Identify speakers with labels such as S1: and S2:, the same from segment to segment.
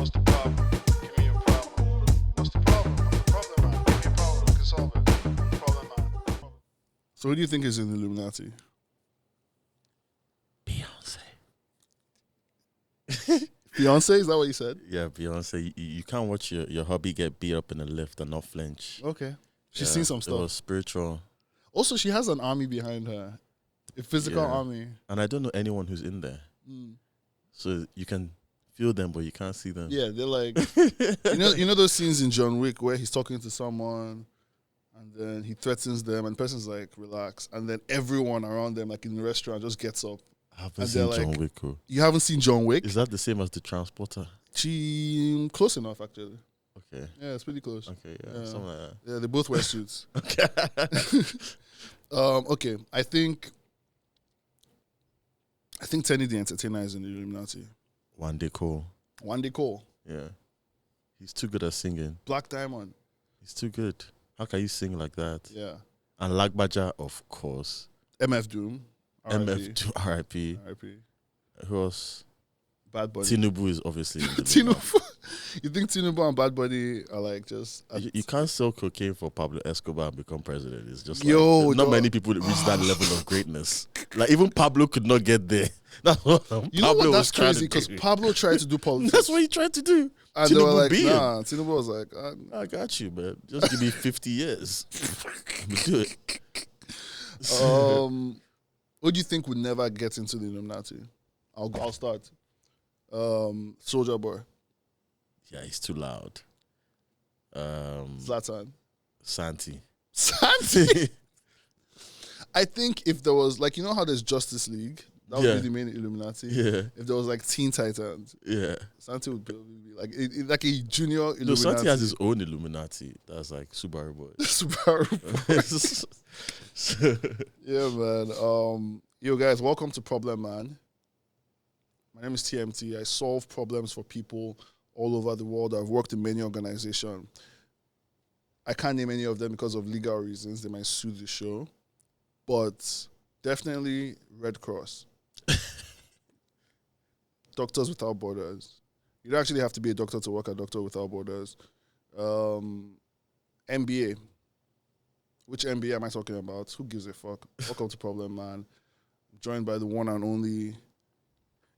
S1: What's the problem? Give me a problem. What's the problem? Problem, man. Give me a problem. We can solve it. Problem, man.
S2: So who do you think is in the Illuminati?
S3: Beyonce.
S2: Beyonce, is that what you said?
S3: Yeah, Beyonce. You can't watch your hubby get beat up in a lift and not flinch.
S2: Okay. She's seen some
S3: It
S2: stuff.
S3: was spiritual.
S2: Also, she has an army behind her. A physical army.
S3: And I don't know anyone who's in there. So you can feel them, but you can't see them.
S2: Yeah, they're like, you know those scenes in John Wick where he's talking to someone and then he threatens them and the person's like, relax. And then everyone around them, like in the restaurant, just gets up.
S3: I haven't
S2: And
S3: seen
S2: they're
S3: John
S2: like-
S3: Wick. Oh.
S2: You haven't seen John Wick?
S3: Is that the same as the transporter?
S2: Close enough, actually.
S3: Okay.
S2: Yeah, it's pretty close.
S3: Okay, yeah.
S2: Yeah.
S3: Something like that.
S2: Yeah, they both wear suits.
S3: Okay.
S2: Okay, I think Tenny the Entertainer is in the Illuminati.
S3: One day Cole.
S2: One day Cole.
S3: Yeah. He's too good at singing.
S2: Black Diamond.
S3: He's too good. How can you sing like that?
S2: Yeah.
S3: And Lagbaja, of course.
S2: MF Doom.
S3: MF2 RIP.
S2: R.I.P.
S3: Who else?
S2: Bad Bunny.
S3: Tinubu is obviously in the
S2: Tinubu. You think Tinubu and Bad Bunny are like just...
S3: You can't sell cocaine for Pablo Escobar and become president. It's just like,
S2: Yo,
S3: not
S2: dog.
S3: many people reach that level of greatness. Like even Pablo could not get there. That's what
S2: You know
S3: Pablo
S2: what?
S3: was
S2: That's
S3: trying
S2: crazy
S3: to
S2: because
S3: do.
S2: Pablo tried to do politics.
S3: That's what he tried to do.
S2: And they were
S3: Tinubu
S2: like,
S3: being.
S2: nah. Tinubu was like,
S3: I got you, man. Just give me 50 years. We'll do it.
S2: What do you think would never get into the Illuminati? I'll start. Soldier Boy.
S3: Yeah, he's too loud.
S2: Zlatan.
S3: Santi.
S2: Santi. I think if there was, like, you know how there's Justice League? That would
S3: Yeah.
S2: be the main Illuminati.
S3: Yeah.
S2: If there was like Teen Titans,
S3: Yeah.
S2: Manti would probably be like like a junior Illuminati.
S3: No, Santi has his own Illuminati. That's like Subaru Boy.
S2: Subaru Boy. Yeah, man. Yo, guys, welcome to Problem Man. My name is TMT. I solve problems for people all over the world. I've worked in many organizations. I can't name any of them because of legal reasons. They might sue the show. But definitely Red Cross. Doctors Without Borders. You don't actually have to be a doctor to work at Doctor Without Borders. NBA. Which NBA am I talking about? Who gives a fuck? Welcome to Problem Man. I'm joined by the one and only...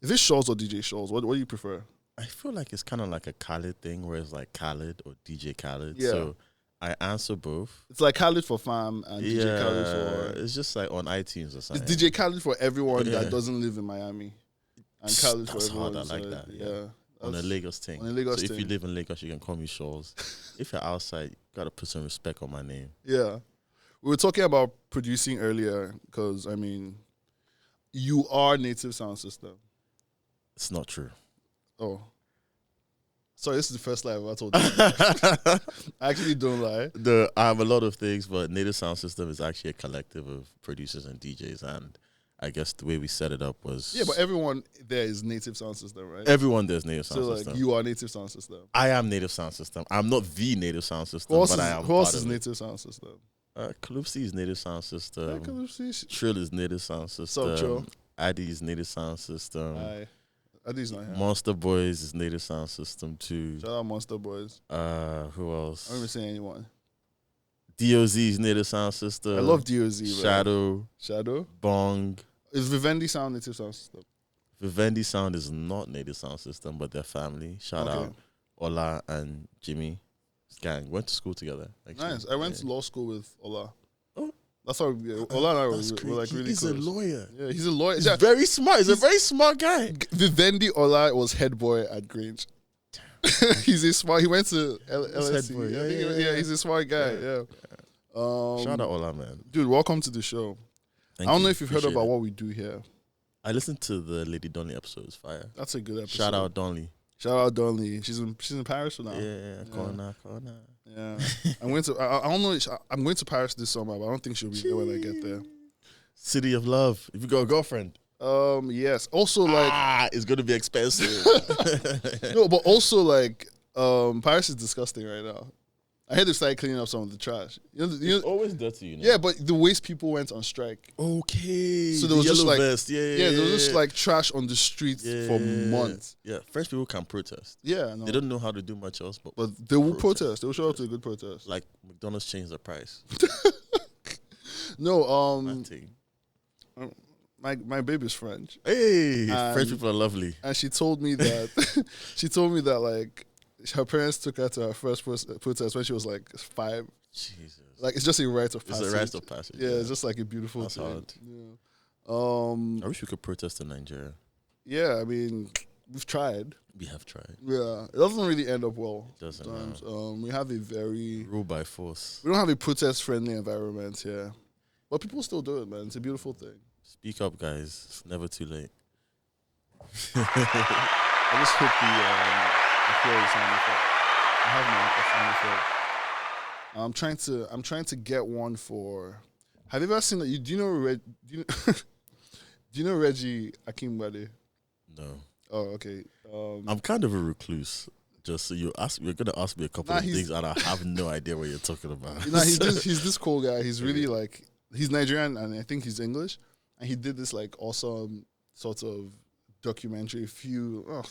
S2: Is this Sholz or DJ Sholz? What do you prefer?
S3: I feel like it's kind of like a Khaled thing where it's like Khaled or DJ Khaled.
S2: Yeah.
S3: So I answer both.
S2: It's like Khaled for fam and DJ Khaled for...
S3: It's just like on iTunes or something.
S2: It's DJ Khaled for everyone
S3: Yeah.
S2: that doesn't live in Miami. And Khaled for
S3: That's
S2: everyone.
S3: hard, I like
S2: inside.
S3: that, yeah. On a
S2: That's-
S3: Lagos thing.
S2: on a Lagos
S3: so if
S2: thing.
S3: you live in Lagos, you can call me Sholz. If you're outside, you gotta put some respect on my name.
S2: Yeah. We were talking about producing earlier because, I mean, you are Native Sound System.
S3: It's not true.
S2: Oh. Sorry, this is the first lie I've ever told you. I actually don't lie.
S3: I have a lot of things, but Native Sound System is actually a collective of producers and DJs, and I guess the way we set it up was
S2: Yeah, but everyone there is Native Sound System, right?
S3: everyone there's Native Sound
S2: So, like,
S3: System.
S2: you are Native Sound System.
S3: I am Native Sound System. I'm not the Native Sound System,
S2: Who else
S3: but
S2: is,
S3: I am.
S2: who else
S3: part
S2: is
S3: of it.
S2: Native Sound System?
S3: Kalupsi is Native Sound System.
S2: Kalusi.
S3: Trill is Native Sound System.
S2: Trill?
S3: Addy is Native Sound System.
S2: Aye. Addy's not here.
S3: Monster Boys is Native Sound System too.
S2: Shout out Monster Boys.
S3: Who else?
S2: I don't even say anyone.
S3: DOZ is Native Sound System.
S2: I love DOZ, bro.
S3: Shadow.
S2: Shadow?
S3: Bong.
S2: Is Vivendi Sound Native Sound System?
S3: Vivendi Sound is not Native Sound System, but their family. Shout
S2: Okay.
S3: out Ola and Jimmy. Gang went to school together. Actually.
S2: Nice. I went to law school with Ola.
S3: Oh.
S2: That's how Ola and I
S3: That's
S2: were like
S3: crazy.
S2: really
S3: He's
S2: close.
S3: a lawyer.
S2: Yeah, he's a lawyer.
S3: He's
S2: Yeah,
S3: very smart. He's a very smart guy.
S2: Vivendi Ola was head boy at Grange. He's a smart. He went to LSE.
S3: head boy.
S2: I think
S3: Yeah.
S2: he's a smart guy. Yeah.
S3: Shout out Ola, man.
S2: Dude, welcome to the show.
S3: Thank
S2: I don't
S3: you.
S2: know if you've heard
S3: Appreciate
S2: about
S3: it.
S2: what we do here.
S3: I listened to the Lady Donnelly episode. It's fire.
S2: That's a good episode.
S3: Shout out Donnelly.
S2: Shout out Donnelly. She's in Paris for now.
S3: Yeah, corner.
S2: Yeah. I'm going to. I don't know. I'm going to Paris this summer, but I don't think she'll be there when I get there.
S3: City of Love. If you got a girlfriend.
S2: Yes. Also, like,
S3: It's gonna be expensive.
S2: no, but also like, Paris is disgusting right now. I had to start cleaning up some of the trash.
S3: It's always dirty,
S2: Yeah, but the waste people went on strike.
S3: Okay.
S2: So there was just
S3: yellow
S2: like
S3: vest.
S2: there was just like trash on the streets for months.
S3: Yeah, French people can protest.
S2: Yeah, no.
S3: They don't know how to do much else, but
S2: But they will protest. They will show up to a good protest.
S3: like McDonald's changed the price.
S2: No,
S3: That thing.
S2: my baby's French,
S3: Hey,
S2: And-
S3: French people are lovely.
S2: and she told me that like her parents took her to her first protest when she was like 5.
S3: Jesus.
S2: Like it's just a rite of
S3: It's
S2: passage.
S3: a rite of passage.
S2: Yeah, it's just like a beautiful
S3: That's
S2: thing.
S3: hard.
S2: Yeah.
S3: I wish we could protest in Nigeria.
S2: Yeah, I mean, we've tried.
S3: We have tried.
S2: Yeah, it doesn't really end up well.
S3: It doesn't.
S2: Sometimes.
S3: No.
S2: We have a very
S3: Rule by force.
S2: we don't have a protest-friendly environment here, but people still do it, man. It's a beautiful thing.
S3: Speak up, guys. It's never too late.
S2: I just hit the applause sound effect. I have my sound effect. I'm trying to get one for. Have you ever seen that? Do you know Reggie Akimbade?
S3: No.
S2: Oh, okay.
S3: I'm kind of a recluse. Just so you're gonna ask me a couple of things, and I have no idea what you're talking about.
S2: He's this cool guy. He's really like he's Nigerian and I think he's English, and he did this like awesome sort of documentary it's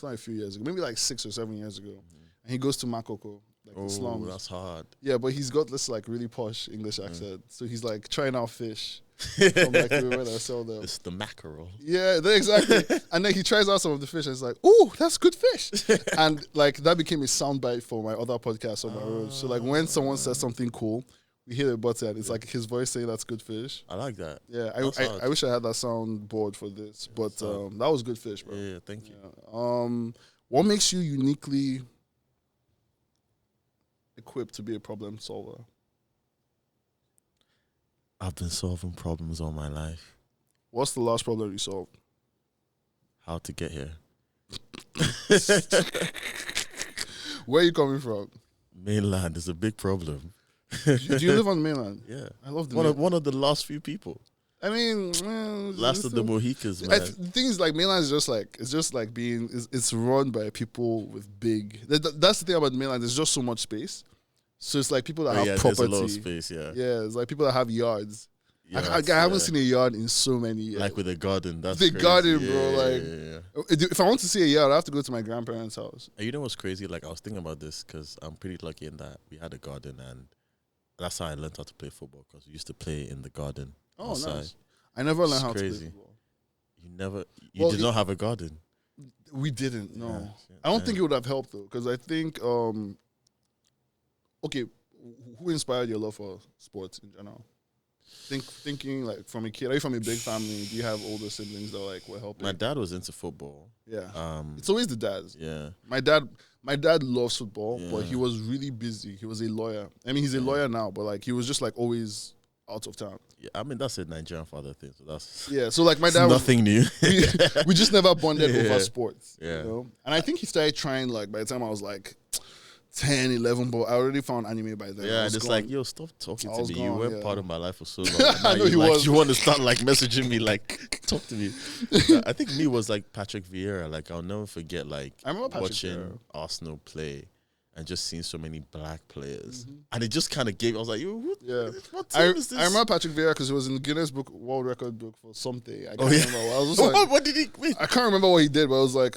S2: not a few years ago, maybe like 6 or 7 years ago, and he goes to Makoko, like the slums.
S3: That's hard.
S2: Yeah, but he's got this like really posh English accent, so he's like trying out fish from like the women that sell them.
S3: It's the mackerel.
S2: Yeah, exactly. And then he tries out some of the fish and it's like, "Ooh, that's good fish." And like that became a soundbite for my other podcast on my road. So like when someone says something cool, we hear the button. It's like his voice saying that's good fish.
S3: I like that.
S2: Yeah, I wish I had that sound board for this, but that was good fish, bro.
S3: Yeah, thank you.
S2: Yeah. What makes you uniquely equipped to be a problem solver?
S3: I've been solving problems all my life.
S2: What's the last problem you solved?
S3: How to get here?
S2: Where are you coming from?
S3: Mainland is a big problem.
S2: Do you live on the mainland?
S3: Yeah,
S2: I love the
S3: one of the last few people.
S2: I mean,
S3: Last of the Mohicans, man.
S2: the thing is, like, mainland is just like being, it's run by people with big. That's the thing about the mainland. There's just so much space, so it's like people that have property.
S3: There's a lot of space. Yeah,
S2: Yeah, it's like people that have yards. I
S3: Yards,
S2: haven't seen a yard in so many years.
S3: like with a garden. That's
S2: the
S3: crazy.
S2: garden, bro.
S3: Yeah,
S2: Like,
S3: yeah.
S2: if I want to see a yard, I have to go to my grandparents' house.
S3: And you know what's crazy? Like I was thinking about this because I'm pretty lucky in that we had a garden, and that's how I learned how to play football. Because we used to play in the garden.
S2: Oh,
S3: outside.
S2: nice. I never learned
S3: It's
S2: how
S3: crazy.
S2: to play football.
S3: You did not have a garden.
S2: We didn't. No,
S3: Yeah,
S2: I don't think it would have helped though, because I think okay, who inspired your love for sports in general? Thinking like from a kid. Are you from a big family? Do you have older siblings that like were helping?
S3: My dad was into football.
S2: Yeah, it's always the dads.
S3: Yeah.
S2: My dad loves football, but
S3: Yeah.
S2: he was really busy. He was a lawyer. I mean, he's a lawyer now, but like he was just like always out of town.
S3: Yeah, I mean that's a Nigerian father thing, so that's
S2: Yeah, so like my
S3: it's
S2: dad,
S3: nothing new.
S2: we just never bonded
S3: Yeah.
S2: over sports.
S3: Yeah.
S2: You know? And I think he started trying like by the time I was like 10, 11, but I already found anime by then. I
S3: Yeah,
S2: was
S3: and it's
S2: gone.
S3: like, yo, stop talking
S2: I
S3: to
S2: was
S3: me. You
S2: gone,
S3: were
S2: yeah.
S3: part of my life for so long.
S2: I know
S3: you,
S2: he
S3: like,
S2: was.
S3: You want to start like messaging me, like talk to me. I think me was like Patrick Vieira. Like I'll never forget like
S2: I remember Patrick
S3: watching
S2: Vieira.
S3: Arsenal play and just seeing so many black players, and it just kind of gave. I was like, yo,
S2: Yeah.
S3: what team is this?
S2: I remember Patrick Vieira because he was in the Guinness Book World Record book for something. I can't
S3: Oh, yeah.
S2: remember. I was just like,
S3: what did he win?
S2: I can't remember what he did, but I was like,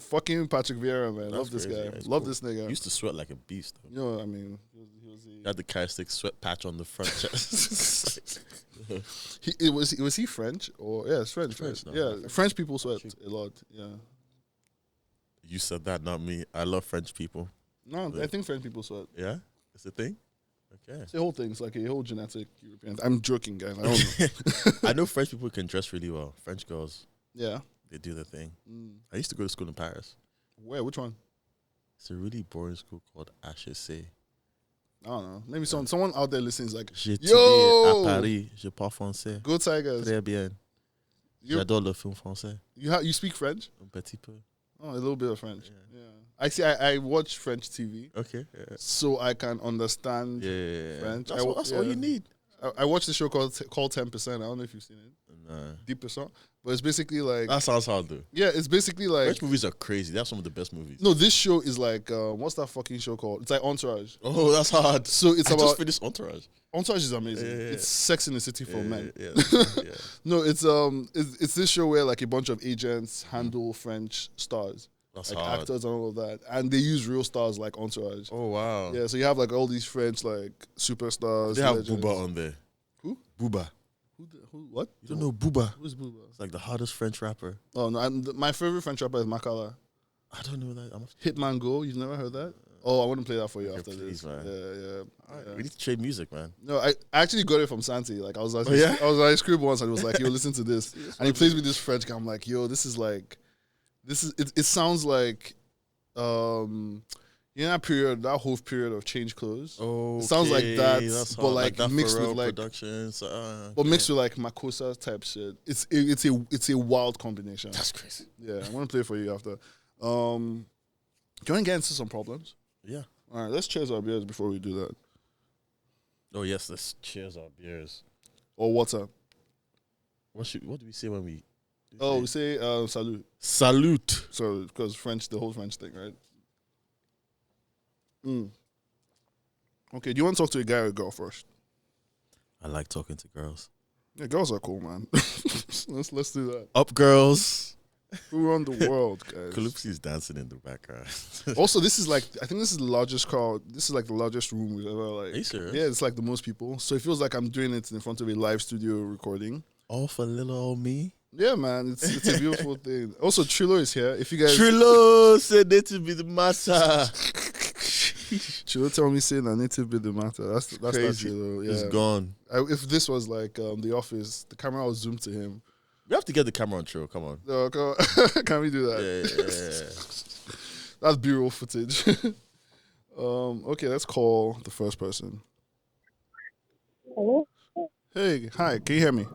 S2: fucking Patrick Vieira, man.
S3: That's
S2: Love this
S3: crazy.
S2: guy.
S3: Yeah, he's
S2: Love
S3: cool.
S2: this nigga.
S3: He used to sweat like a beast. Though.
S2: You know, I mean, he was
S3: He had the characteristic sweat patch on the front chest.
S2: was he French or yeah, it's French.
S3: French,
S2: French.
S3: no.
S2: Yeah, French people sweat a lot. Yeah.
S3: You said that, not me. I love French people.
S2: No, I think French people sweat.
S3: Yeah, it's a thing. Okay.
S2: It's a whole thing. It's like a whole genetic European. I'm joking, guys. I don't know.
S3: I know French people can dress really well. French girls,
S2: Yeah.
S3: they do their thing.
S2: Mm.
S3: I used to go to school in Paris.
S2: Where? Which one?
S3: It's a really boring school called HEC.
S2: I don't know. Maybe someone out there listening is like,
S3: J'ai
S2: Yo!
S3: étudié à Paris. Je parle français.
S2: go Tigers.
S3: Très bien.
S2: You
S3: J'adore le film français.
S2: you speak French?
S3: Un petit peu.
S2: Oh, a little bit of French. Yeah. I see. I watch French TV,
S3: Okay. Yeah.
S2: so I can understand
S3: Yeah.
S2: French.
S3: That's all you need.
S2: I watched the show called 10%. I don't know if you've seen it. Deep Percent. But it's basically like
S3: That sounds hard though.
S2: yeah, it's basically like
S3: French movies are crazy. They have some of the best movies.
S2: no. This show is like what's that fucking show called? It's like Entourage.
S3: Oh, that's hard.
S2: So it's
S3: I
S2: about
S3: just finished Entourage.
S2: Entourage is amazing.
S3: Yeah.
S2: It's Sex in the City for men.
S3: Yeah.
S2: No, it's this show where like a bunch of agents handle French stars,
S3: That's
S2: like
S3: hard.
S2: actors and all of that, and they use real stars like Entourage.
S3: Oh wow.
S2: Yeah, so you have like all these French like superstars.
S3: They have
S2: legends.
S3: Booba on there.
S2: Who?
S3: Booba.
S2: Who? What?
S3: You don't know Booba?
S2: Who's Booba?
S3: It's like the hottest French rapper.
S2: Oh no, my favorite French rapper is Makala.
S3: I don't know that.
S2: Hitman Go. You've never heard that? Oh, I want to play that for you
S3: Okay,
S2: after
S3: please,
S2: this.
S3: man.
S2: Yeah.
S3: Alright, we need to trade music, man.
S2: No, I actually got it from Santi. Like I was like,
S3: yeah?
S2: I was like Scrib once, and he was like, "Yo, listen to this," and he plays with this French guy. I'm like, "Yo, this is it sounds like, you know that whole period of change clothes.
S3: Oh,
S2: it sounds like that,
S3: That's
S2: but
S3: hard.
S2: like
S3: that
S2: mixed with
S3: Pharrell
S2: like,
S3: productions.
S2: but mixed with like Makosa type shit. It's a wild combination.
S3: That's crazy.
S2: Yeah, I want to play for you after. Do you want to get into some problems?
S3: Yeah.
S2: All right, let's cheers our beers before we do that.
S3: Oh yes, let's cheers our beers.
S2: Or water.
S3: What do we say when we?
S2: Oh, we say salut.
S3: Salute.
S2: So, because French, the whole French thing, right? Okay, do you want to talk to a guy or a girl first?
S3: I like talking to girls.
S2: Yeah, girls are cool, man. let's do that.
S3: Up, girls.
S2: Who run the world, guys?
S3: Calypso is dancing in the background.
S2: Also, this is like, I think this is the largest crowd. This is like the largest room we've ever like.
S3: Are you serious?
S2: Yeah, it's like the most people. So it feels like I'm doing it in front of a live studio recording.
S3: All for little old me.
S2: Yeah, man, it's a beautiful thing. Also, Trilo is here. If you guys
S3: Trilo said it to be the matter.
S2: Trilo tell me saying I need to be the matter. That's not
S3: Crazy.
S2: Trilo. Yeah.
S3: It's gone.
S2: If this was like The Office, the camera will zoom to him.
S3: We have to get the camera on Trilo. Come on.
S2: Can we do that?
S3: Yeah.
S2: That's B-roll footage. Okay, let's call the first person.
S4: Hello?
S2: Hey, hi, can you hear me?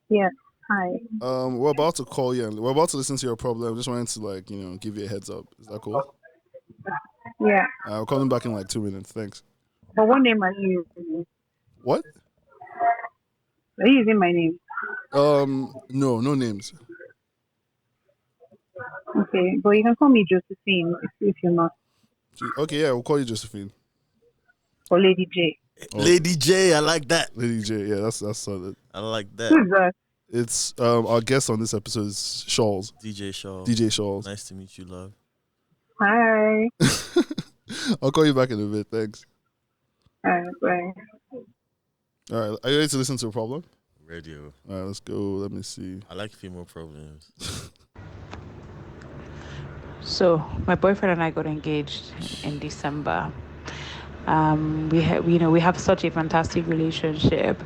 S4: Yes. Hi.
S2: We're about to call you and we're about to listen to your problem. Just wanted to give you a heads up. Is that cool?
S4: Yeah.
S2: I'll call him back in like 2 minutes. Thanks.
S4: But what name are you using?
S2: What?
S4: Are you using my name?
S2: No names.
S4: Okay. But you can call me Josephine if you're not.
S2: Okay, yeah, we'll call you Josephine.
S4: Or Lady J.
S3: Lady J, I like that.
S2: Lady J, yeah, that's solid.
S3: I like that.
S4: Who's that?
S2: It's our guest on this episode is Sholz.
S3: DJ Sholz.
S2: DJ Sholz.
S3: Nice to meet you, love.
S4: Hi.
S2: I'll call you back in a bit, thanks.
S4: Bye.
S2: All right, are you ready to listen to a problem?
S3: Radio.
S2: All right, let's go. Let me see.
S3: I like female problems.
S5: So my boyfriend and I got engaged in December. We have such a fantastic relationship,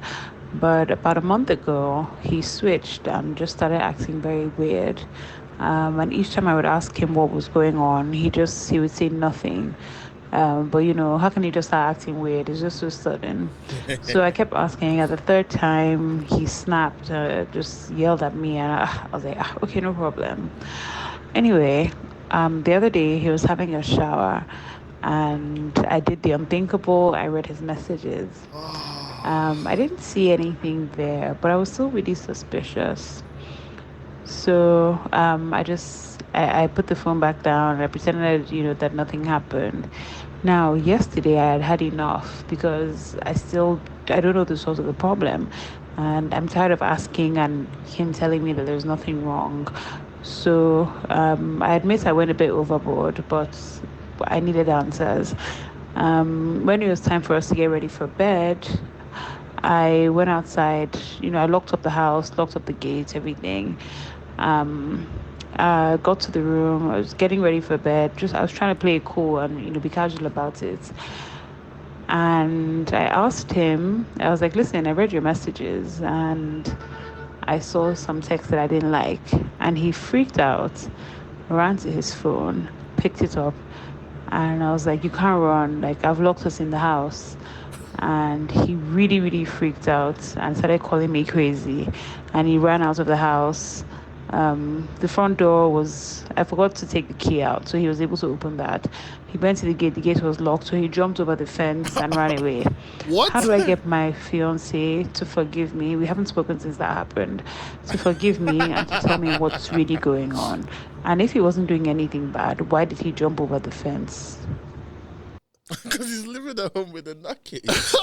S5: but about a month ago he switched and just started acting very weird. And each time I would ask him what was going on, he would say nothing. But how can he just start acting weird? It's just so sudden. So I kept asking. At the third time, he snapped, just yelled at me, and I was like, okay, no problem. Anyway, the other day he was having a shower, and I did the unthinkable. I read his messages. I didn't see anything there, but I was still really suspicious. So I put the phone back down. I pretended, that nothing happened. Now, yesterday I had enough because I don't know the source of the problem, and I'm tired of asking and him telling me that there's nothing wrong. So I admit I went a bit overboard, but I needed answers. When it was time for us to get ready for bed, I went outside. I locked up the house, locked up the gates, everything. Got to the room. I was getting ready for bed. I was trying to play it cool and be casual about it. And I asked him. I was like, "Listen, I read your messages and I saw some text that I didn't like." And he freaked out, ran to his phone, picked it up, and I was like, "You can't run. Like, I've locked us in the house." And he really, really freaked out and started calling me crazy. And he ran out of the house. The front door was, I forgot to take the key out, so he was able to open that. He went to the gate was locked, so he jumped over the fence and ran away.
S2: What?
S5: How do I get my fiance to forgive me? We haven't spoken since that happened. To forgive me and to tell me what's really going on. And if he wasn't doing anything bad, why did he jump over the fence?
S3: Because he's living at home with a nutcase.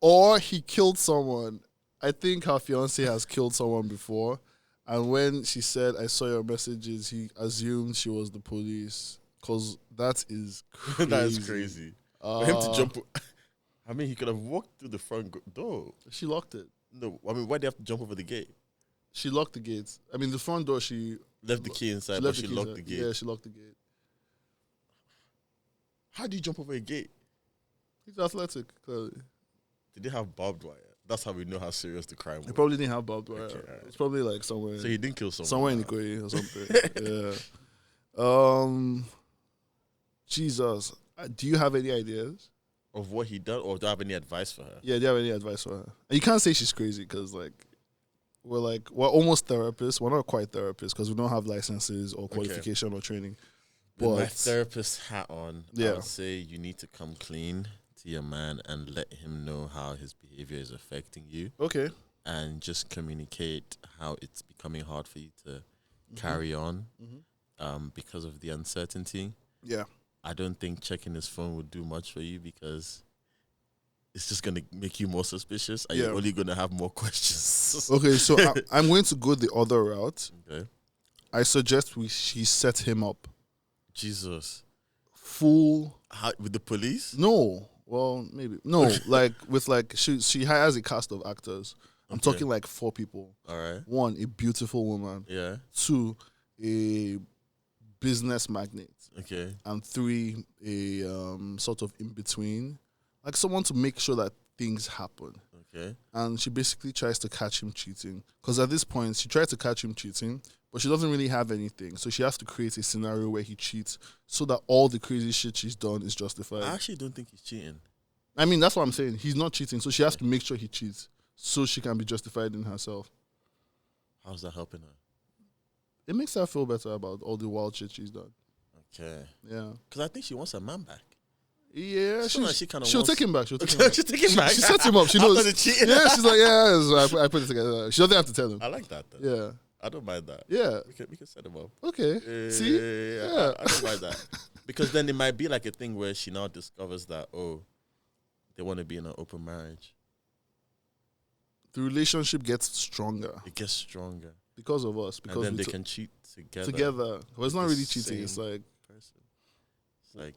S2: Or he killed someone. I think her fiance has killed someone before. And when she said, I saw your messages, he assumed she was the police. Because that is crazy.
S3: That is crazy. For him to jump. I mean, he could have walked through the front door.
S2: She locked it.
S3: No, I mean, why do you have to jump over the gate?
S2: She locked the gates. I mean, the front door, she
S3: Left the key inside, but she locked the gate.
S2: Yeah, she locked the gate.
S3: How do you jump over a gate?
S2: He's athletic, clearly.
S3: Did they have barbed wire? That's how we know how serious the crime was.
S2: He probably didn't have barbed wire.
S3: Okay, alright.
S2: It's probably like somewhere.
S3: So he didn't kill someone.
S2: Somewhere in Ikoyi or something. Yeah. Jesus. Do you have any ideas?
S3: Of what he done, or do I have any advice for her?
S2: Yeah, do you have any advice for her? And you can't say she's crazy because we're almost therapists. We're not quite therapists because we don't have licenses or qualification or training.
S3: With my therapist hat on,
S2: Yeah.
S3: I would say you need to come clean to your man and let him know how his behavior is affecting you.
S2: Okay.
S3: And just communicate how it's becoming hard for you to carry on because of the uncertainty.
S2: Yeah.
S3: I don't think checking his phone would do much for you because it's just going to make you more suspicious and you're only going to have more questions.
S2: Okay, so I'm going to go the other route.
S3: Okay.
S2: I suggest she set him up.
S3: Jesus.
S2: Full.
S3: How, with the police?
S2: No. Well, maybe. No, she hires a cast of actors. I'm talking like 4 people.
S3: All right.
S2: 1, a beautiful woman.
S3: Yeah.
S2: 2, a business magnate.
S3: Okay.
S2: And 3, a sort of in between, like someone to make sure that things happen.
S3: Okay.
S2: And she basically tries to catch him cheating. Because at this point, she tried to catch him cheating, but she doesn't really have anything. So she has to create a scenario where he cheats so that all the crazy shit she's done is justified.
S3: I actually don't think he's cheating.
S2: I mean, that's what I'm saying. He's not cheating, so she has to make sure he cheats so she can be justified in herself.
S3: How's that helping her?
S2: It makes her feel better about all the wild shit she's done.
S3: Okay.
S2: Yeah.
S3: Because I think she wants her man back.
S2: Yeah,
S3: she'll
S2: take him back. She'll take him back.
S3: She'll take him back.
S2: She sets him up. She knows.
S3: After the cheating.
S2: Yeah, she's like, yeah, I put it together. She doesn't have to tell him.
S3: I like that, though.
S2: Yeah.
S3: I don't mind that.
S2: Yeah.
S3: We can set him up.
S2: Okay. See?
S3: Yeah. I don't mind that. Because then it might be like a thing where she now discovers that, they want to be in an open marriage.
S2: The relationship gets stronger.
S3: It gets stronger.
S2: Because of us. Because
S3: and then they can cheat together.
S2: Well, it's not really cheating. It's like...
S3: person. It's like...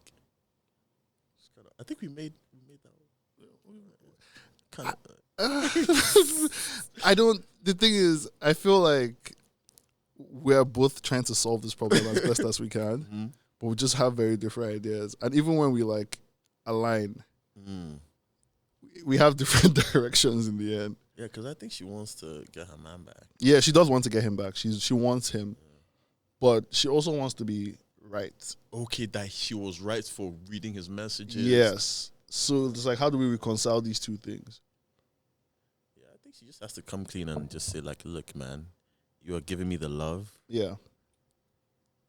S3: I think we made that kind of...
S2: I don't... The thing is, I feel like we're both trying to solve this problem as best as we can, but we just have very different ideas. And even when we align, we have different directions in the end.
S3: Yeah, because I think she wants to get her man back.
S2: Yeah, she does want to get him back. She wants him, but she also wants to be right.
S3: Okay, that she was right for reading his messages.
S2: Yes. So it's like, how do we reconcile these two things?
S3: Yeah, I think she just has to come clean and just say, like, look, man, you are giving me the love.
S2: Yeah.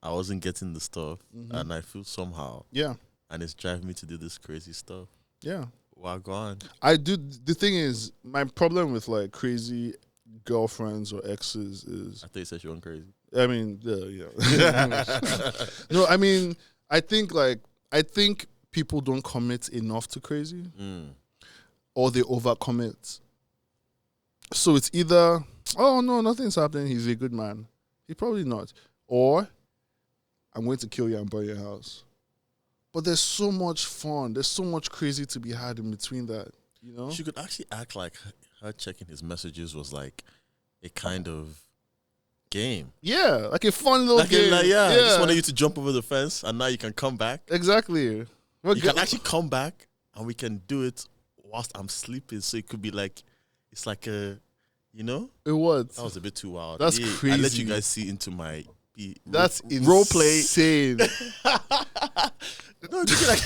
S3: I wasn't getting the stuff, and I feel somehow.
S2: Yeah.
S3: And it's driving me to do this crazy stuff.
S2: Yeah.
S3: Well, go on.
S2: I do. The thing is, my problem with crazy girlfriends or exes is...
S3: I thought you said she went crazy.
S2: I mean, yeah. No, I mean, I think people don't commit enough to crazy, or they overcommit. So it's either, oh no, nothing's happening. He's a good man. He's probably not. Or I'm going to kill you and burn your house. But there's so much fun. There's so much crazy to be had in between that. You know,
S3: she could actually act like her checking his messages was like a kind of game.
S2: Yeah, like a fun little game.
S3: I just wanted you to jump over the fence, and now you can come back.
S2: Exactly.
S3: You can actually come back, and we can do it whilst I'm sleeping. So it could be like, it's like a, you know?
S2: It was.
S3: That was a bit too wild.
S2: That's crazy.
S3: I let you guys see into my
S2: That's
S3: role play.
S2: Insane.
S3: No, just like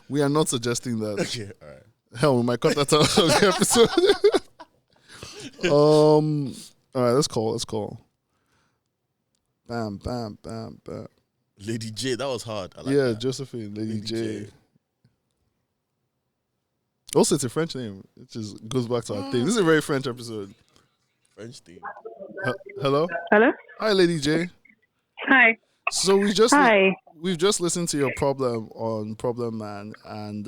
S2: we are not suggesting that.
S3: Okay, all right.
S2: Hell, we might cut that out of the episode. All right, let's call. Bam, bam, bam, bam.
S3: Lady J, that was hard. I like
S2: Yeah,
S3: that.
S2: Josephine, Lady J.
S3: J.
S2: Also, it's a French name. It just goes back to our thing. This is a very French episode.
S3: French thing.
S2: Hello?
S4: Hello?
S2: Hi, Lady J.
S4: Hi.
S2: So
S4: Hi.
S2: we've just listened to your problem on Problem Man, and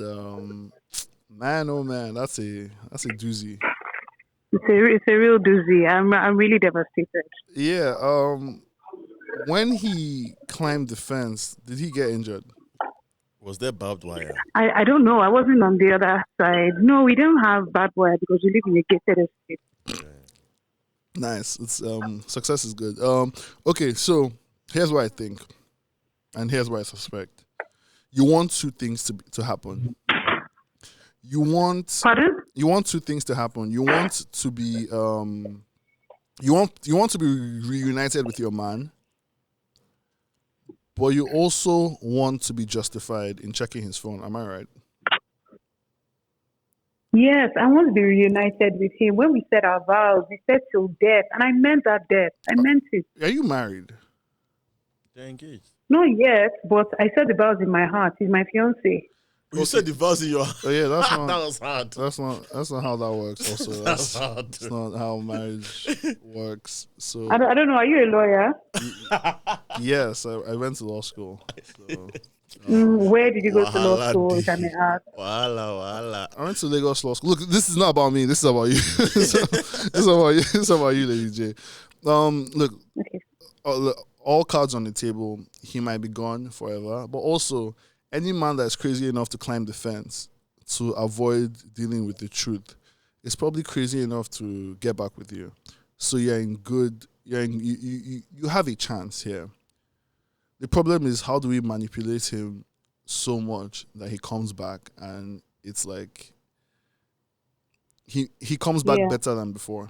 S2: man, oh man, that's a doozy.
S4: It's a real doozy. I'm really devastated.
S2: Yeah. When he climbed the fence, did he get injured?
S3: Was there barbed wire?
S4: I don't know. I wasn't on the other side. No, we don't have bad wire because we live in a gated estate.
S2: Nice. It's success is good. Okay, so here's what I think, and here's what I suspect. You want two things to happen.
S4: Pardon?
S2: You want two things to happen. You want to be you want to be reunited with your man, but you also want to be justified in checking his phone. Am I right?
S4: Yes, I want to be reunited with him. When we said our vows, we said till death, and I meant that death. I meant it.
S2: Are you married?
S3: They're engaged.
S4: Not yet, but I said the vows in my heart. He's my fiance.
S3: You said the vows in your.
S2: Oh yeah, that's not.
S3: That was hard.
S2: That's not how that works. Also,
S3: That's hard.
S2: That's not how marriage works. So
S4: I don't know. Are you a lawyer?
S2: yes, I went to law school. So,
S4: Where did you go to law school? If I may ask.
S3: Wala.
S2: I went to Lagos Law School. Look, this is not about me. This is about you. This is about you. This is about you, Lady J. Look,
S4: Okay.
S2: all cards on the table. He might be gone forever, but also any man that's crazy enough to climb the fence to avoid dealing with the truth is probably crazy enough to get back with you. So you have a chance here. The problem is, how do we manipulate him so much that he comes back and it's like he comes back better than before.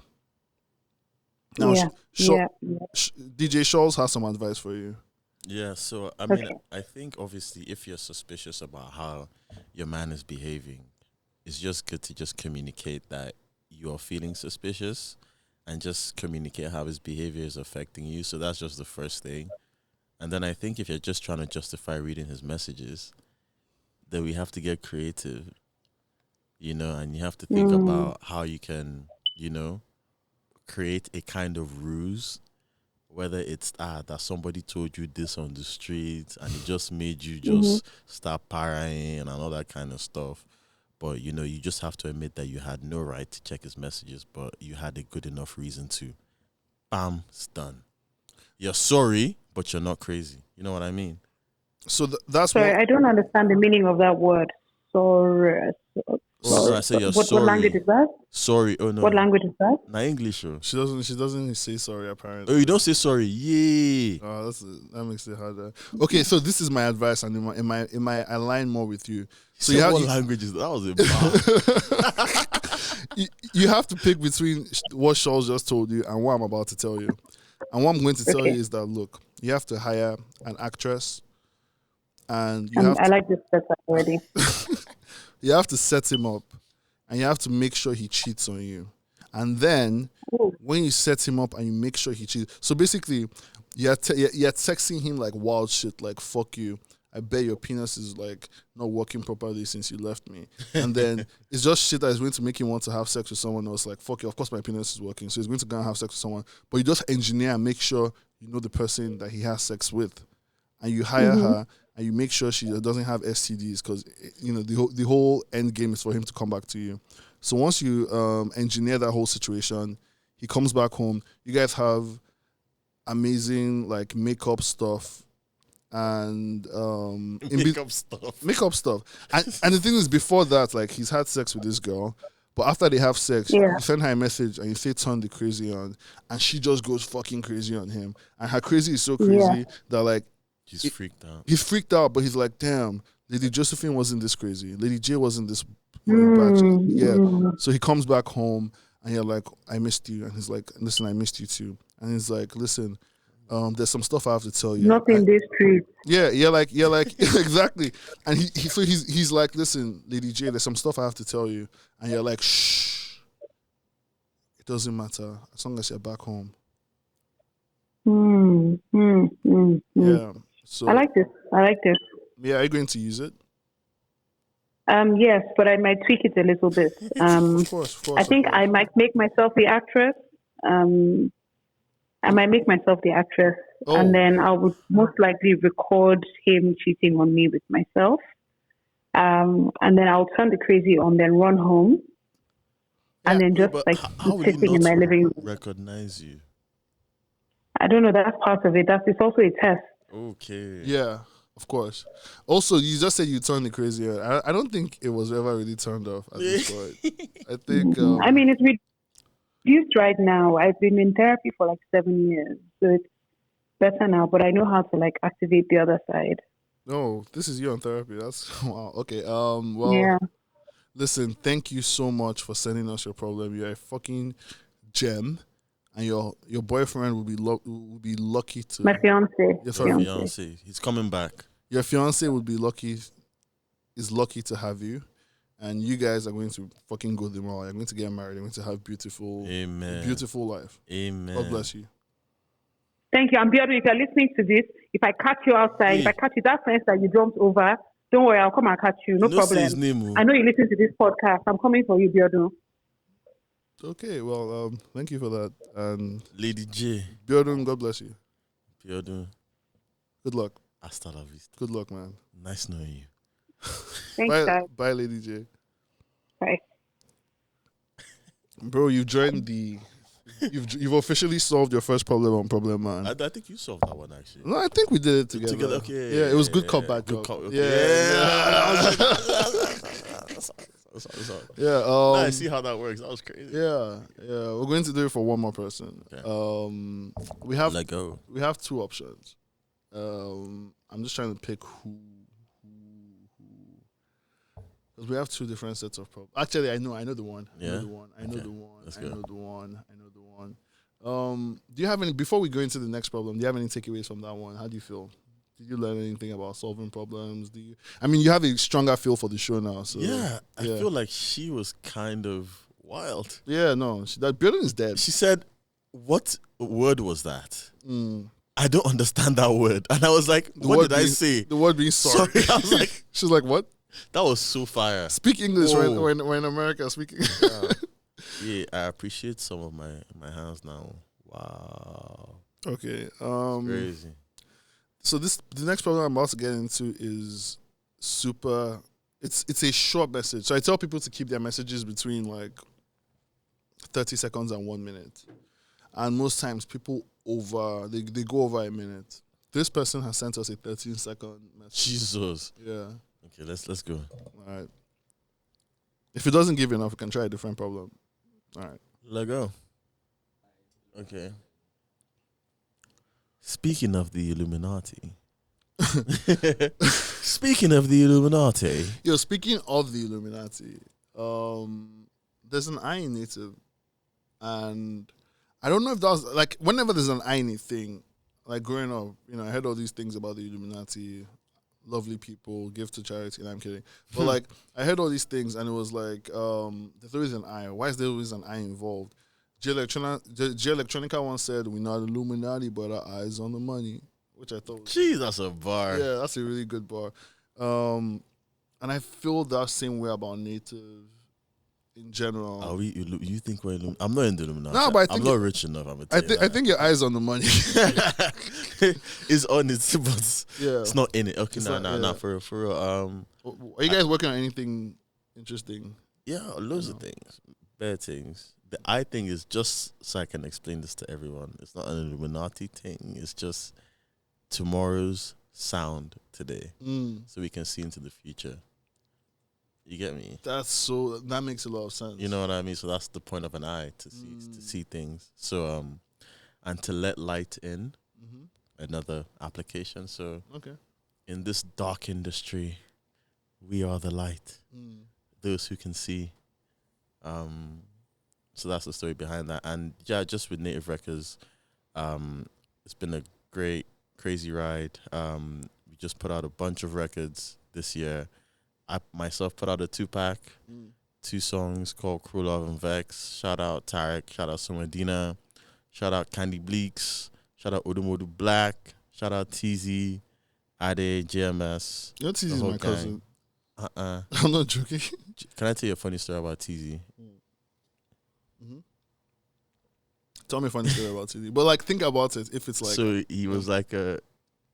S2: Now, DJ Sholz has some advice for you.
S3: Yeah, so I mean, I think obviously if you're suspicious about how your man is behaving, it's just good to just communicate that you're feeling suspicious and just communicate how his behavior is affecting you. So that's just the first thing. And then I think if you're just trying to justify reading his messages, then we have to get creative, and you have to think about how you can, create a kind of ruse, whether it's that somebody told you this on the street and it just made you just start parrying and all that kind of stuff. But, you just have to admit that you had no right to check his messages, but you had a good enough reason to. Bam, it's done. You're sorry, but you're not crazy. You know what I mean?
S2: So that's
S4: Sorry, I don't understand the meaning of that word. Sorry.
S3: I say you're
S4: what
S3: sorry.
S4: What language is that?
S3: Sorry. Oh no.
S4: What language is that?
S3: Na English. Oh.
S2: She doesn't say sorry apparently.
S3: Oh, you don't say sorry. Yay.
S2: Oh, that makes it harder. Okay, so this is my advice, and it might align more with you. So
S3: you have what language is that? That was a bar.
S2: you have to pick between what Sholz just told you and what I'm about to tell you. And what I'm going to tell you is that, look, you have to hire an actress, and
S4: I like this better already.
S2: You have to set him up, and you have to make sure he cheats on you. And then, when you set him up and you make sure he cheats, so basically, you're texting him like wild shit, like "fuck you." I bet your penis is like not working properly since you left me. And then it's just shit that is going to make him want to have sex with someone else. Like, fuck you, of course my penis is working. So he's going to go and have sex with someone. But you just engineer and make sure you know the person that he has sex with. And you hire her and you make sure she doesn't have STDs because, the whole end game is for him to come back to you. So once you engineer that whole situation, he comes back home. You guys have amazing, like, makeup stuff. And makeup stuff. And the thing is, before that, like, he's had sex with this girl, but after they have sex, you send her a message and you say turn the crazy on, and she just goes fucking crazy on him. And her crazy is so crazy that, like,
S3: he's freaked out.
S2: He's freaked out, but he's like, damn, Lady Josephine wasn't this crazy. Lady J wasn't this bad. Yeah. So he comes back home and you're like, I missed you. And he's like, listen, I missed you too. And he's like, listen, there's some stuff I have to tell you.
S4: Not in this street.
S2: Yeah, you're like exactly. And he's like, listen, Lady J, there's some stuff I have to tell you. And you're like, shh. It doesn't matter as long as you're back home. Yeah. So
S4: I like this.
S2: yeah, are you going to use it?
S4: Yes, but I might tweak it a little bit.
S2: Of course.
S4: I think I might make myself the actress. I might make myself the actress, and then I would most likely record him cheating on me with myself. And then I'll turn the crazy on, then run home, and then just
S3: But
S4: like
S3: how will he
S4: sitting in
S3: not
S4: my living room.
S3: recognize you?
S4: I don't know. That's part of it. It's also a test.
S3: Okay.
S2: Yeah, of course. Also, you just said you turned it crazy. I don't think it was ever really turned off at this point. I think.
S4: I mean, it's reduced right now. I've been in therapy for like 7 years, so it's better now. But I know how to like activate the other side.
S2: No, this is you on therapy. That's wow. Okay. Well,
S4: Yeah.
S2: listen. Thank you so much for sending us your problem. You're a fucking gem, and your boyfriend will be lucky to.
S4: My fiance.
S2: Your
S3: Fiance. He's coming back.
S2: Your fiance would be lucky. Is lucky to have you, and you guys are going to fucking go the mall. You're going to get married. You're going to have beautiful life.
S3: Amen.
S2: God bless you.
S4: Thank you. And Biodo, if you're listening to this, if I catch you outside, if I catch you that fence that you jumped over, don't worry, I'll come and catch you. No
S3: say
S4: problem.
S3: his name.
S4: I know you listen to this podcast. I'm coming for you, Biodo.
S2: Okay, well, thank you for that. And
S3: Lady J.
S2: Biodun, God bless you.
S3: Biodun.
S2: Good luck.
S3: Hasta la vista.
S2: Good luck, man.
S3: Nice knowing you.
S4: Thanks, guys.
S2: Bye, Lady J.
S4: Bye.
S2: Bro, you've officially solved your first problem on Problem Man.
S3: I think you solved that one actually.
S2: No, I think we did it together.
S3: Okay.
S2: Yeah, it was good cutback.
S3: Good
S2: job.
S3: call.
S2: Yeah.
S3: Now I see how that works. That was crazy.
S2: Yeah. We're going to do it for one more person.
S3: Okay.
S2: We have
S3: Let go.
S2: We have two options. I'm just trying to pick who. Because we have two different sets of problems. Actually, I know the one. I know the one. I know the one. Do you have any, before we go into the next problem, do you have any takeaways from that one? How do you feel? Did you learn anything about solving problems? You have a stronger feel for the show now. So
S3: I feel like she was kind of wild.
S2: Yeah, no. That building is dead.
S3: She said, "What word was that?" I don't understand that word. And I was like, what did I say?
S2: The word being sorry.
S3: I was like,
S2: she's like, what?
S3: That was so fire.
S2: Speak English when in America. Speaking.
S3: Yeah, I appreciate some of my hands now. Wow.
S2: Okay.
S3: Crazy.
S2: So the next problem I'm about to get into is super. It's a short message. So I tell people to keep their messages between like 30 seconds and 1 minute. And most times people they go over a minute. This person has sent us a 13-second message.
S3: Jesus.
S2: Yeah.
S3: Okay, let's go.
S2: All right. If it doesn't give enough, we can try a different problem. All right.
S3: Let go. Okay. Speaking of the Illuminati. Speaking of the Illuminati.
S2: Yo, speaking of the Illuminati, there's an I in native. And I don't know if that was, like, whenever there's an I in a thing, like growing up, I heard all these things about the Illuminati, lovely people, give to charity, and I'm kidding. But like, I heard all these things, and it was like, there's always an I. Why is there always an I involved? J Electronica once said, "We're not Illuminati, but our eyes on the money," which I thought.
S3: Jeez, that's a bar.
S2: Yeah, that's a really good bar. And I feel that same way about native in general.
S3: Are we? You think we're Illuminati? I'm not in the Illuminati.
S2: No, but I think
S3: I'm not rich enough.
S2: I think your eyes on the money.
S3: It's on it, but
S2: Yeah,
S3: it's not in it. Okay,
S2: It's
S3: no,
S2: not-
S3: no,
S2: yeah.
S3: for real.
S2: Are you guys working on anything interesting?
S3: Yeah, loads of things, bad things. The I thing is just so I can explain this to everyone. It's not an Illuminati thing. It's just tomorrow's sound today, so we can see into the future. You get me?
S2: That makes a lot of sense.
S3: You know what I mean? So that's the point of an eye, to see things. So and to let light in, another application. So
S2: Okay.
S3: in this dark industry, we are the light. Those who can see. So that's the story behind that. And yeah, just with Native Records, it's been a great, crazy ride. We just put out a bunch of records this year. I myself put out a 2-pack 2 songs called Cruel Love and Vex. Shout out Tarek. Shout out Sumadina. Shout out Candy Bleaks. Shout out Odumodu Black. Shout out TZ, Ade, JMS.
S2: You know, TZ is my
S3: gang.
S2: cousin.
S3: Uh-uh.
S2: I'm not joking.
S3: Can I tell you a funny story about TZ?
S2: Mm-hmm. Tell me a funny story about TZ. But like, think about it. If it's like,
S3: so he was like,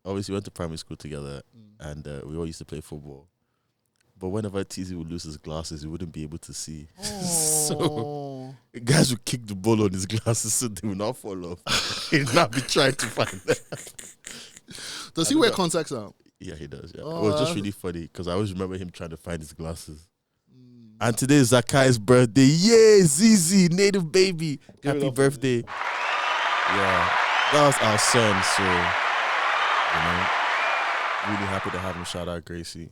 S3: obviously we went to primary school together, and we all used to play football. But whenever TZ would lose his glasses, he wouldn't be able to see. So guys would kick the ball on his glasses so they would not fall off. He'd not be trying to find them.
S2: Does he wear contacts now?
S3: Yeah, he does. Yeah. It was just really funny because I always remember him trying to find his glasses. And today is Zakai's birthday. Yay, Zizi, native baby. Happy birthday. Yeah, that was our son. So, really happy to have him. Shout out Gracie.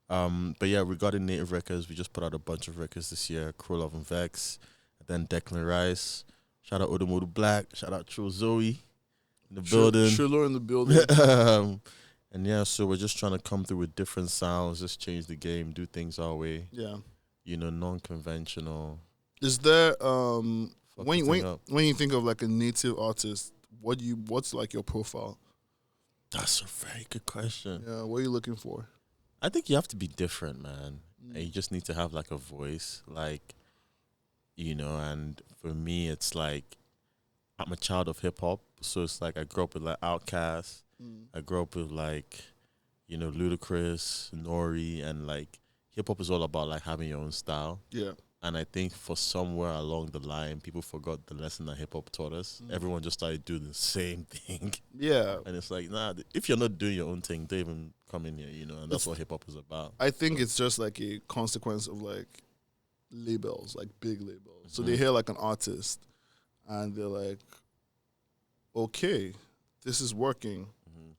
S3: But yeah, regarding native records, we just put out a bunch of records this year. Cruel Love and Vex, then Declan Rice. Shout out Odumodu Black. Shout out True Zoe in the building.
S2: Triller in the building.
S3: And yeah, so we're just trying to come through with different sounds, just change the game, do things our way.
S2: Yeah.
S3: Non-conventional.
S2: Is there when you think of like a native artist, what's like your profile?
S3: That's a very good question.
S2: Yeah, what are you looking for?
S3: I think you have to be different, man. And you just need to have like a voice, like, and for me, it's like I'm a child of hip hop, so it's like I grew up with like Outkast. I grew up with like, Ludacris, Nori, and like hip hop is all about like having your own style.
S2: Yeah.
S3: And I think for somewhere along the line, people forgot the lesson that hip hop taught us. Everyone just started doing the same thing.
S2: Yeah.
S3: And it's like, nah, if you're not doing your own thing, don't even come in here, and that's what hip hop is about.
S2: I think it's just like a consequence of like labels, like big labels. So they hear like an artist and they're like, okay, this is working.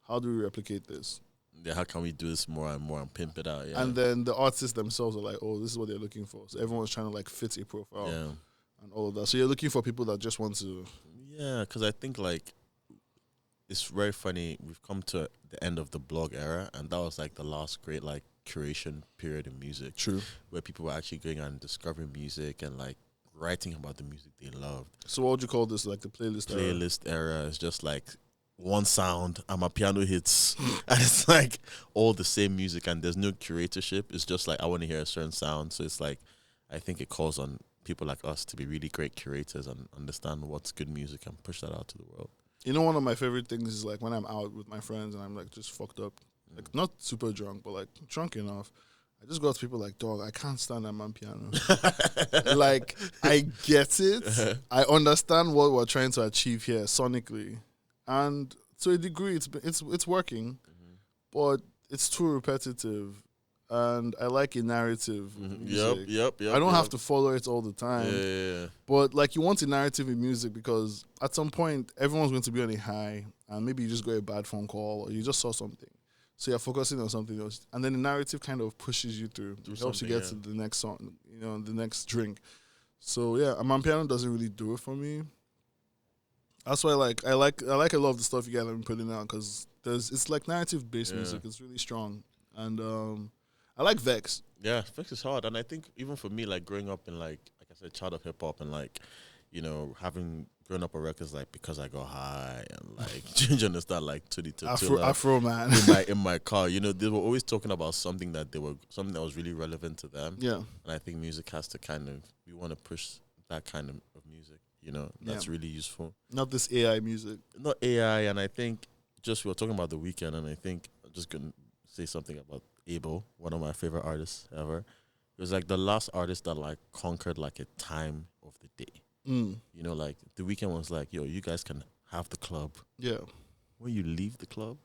S2: How do we replicate this?
S3: Yeah, how can we do this more and more and pimp it out? Yeah.
S2: And then the artists themselves are like, oh, this is what they're looking for. So everyone's trying to like fit a profile and all of that. So you're looking for people that just want to.
S3: Yeah, because I think like it's very funny. We've come to the end of the blog era, and that was like the last great like curation period in music.
S2: True.
S3: Where people were actually going out and discovering music and like writing about the music they loved.
S2: So what would you call this? Like the playlist era?
S3: Playlist era is just like one sound and my piano hits and it's like all the same music and there's no curatorship. It's just like I want to hear a certain sound. So it's like I think it calls on people like us to be really great curators and understand what's good music and push that out to the world.
S2: One of my favorite things is like when I'm out with my friends and I'm like just fucked up, like not super drunk, but like drunk enough. I just go to people like, dog, I can't stand that man piano. Like, I get it. I understand what we're trying to achieve here sonically. And to a degree, it's working, but it's too repetitive. And I like a narrative.
S3: Yep.
S2: I don't have to follow it all the time.
S3: Yeah.
S2: But like you want a narrative in music because at some point everyone's going to be on a high, and maybe you just got a bad phone call or you just saw something, so you're focusing on something else, and then the narrative kind of pushes you through. It helps you get to the next song, the next drink. So yeah, Amapiano doesn't really do it for me. That's why I like a lot of the stuff you guys have been putting out because it's like narrative based music. It's really strong, and I like Vex.
S3: Yeah, Vex is hard, and I think even for me, like growing up in like I said, child of hip hop, and like having grown up on records like Because I Got High and like do you understand like
S2: Afro man
S3: in my car. They were always talking about something that was really relevant to them.
S2: Yeah,
S3: and I think music has to we want to push that kind of music. That's really useful.
S2: Not this AI music.
S3: Not AI, and I think we were talking about The Weeknd, and I think I'm just going to say something about Abel, one of my favorite artists ever. It was like the last artist that like conquered like a time of the day. Like The Weeknd was like, yo, you guys can have the club.
S2: Yeah.
S3: When you leave the club,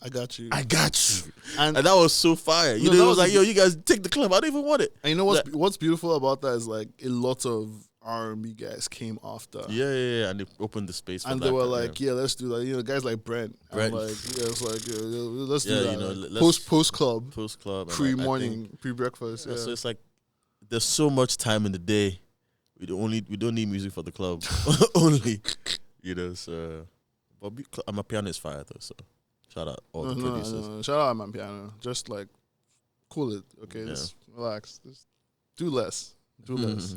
S2: I got you.
S3: And that was so fire. It was like, yo, you guys take the club. I don't even want it.
S2: And you know what's beautiful about that is like a lot of R&B guys came after.
S3: Yeah, and they opened the space for
S2: and
S3: that.
S2: And they were like, yeah, let's do that. Guys like Brent. Like, yeah, it's like, let's do that. Post club. Pre-morning, pre-breakfast. Yeah.
S3: So it's like, there's so much time in the day. We don't need music for the club. Only. So. But Amapiano is fire though, so shout out all the producers.
S2: No. Shout out Amapiano. Just like, cool it. Okay, just relax. Do less. Do less.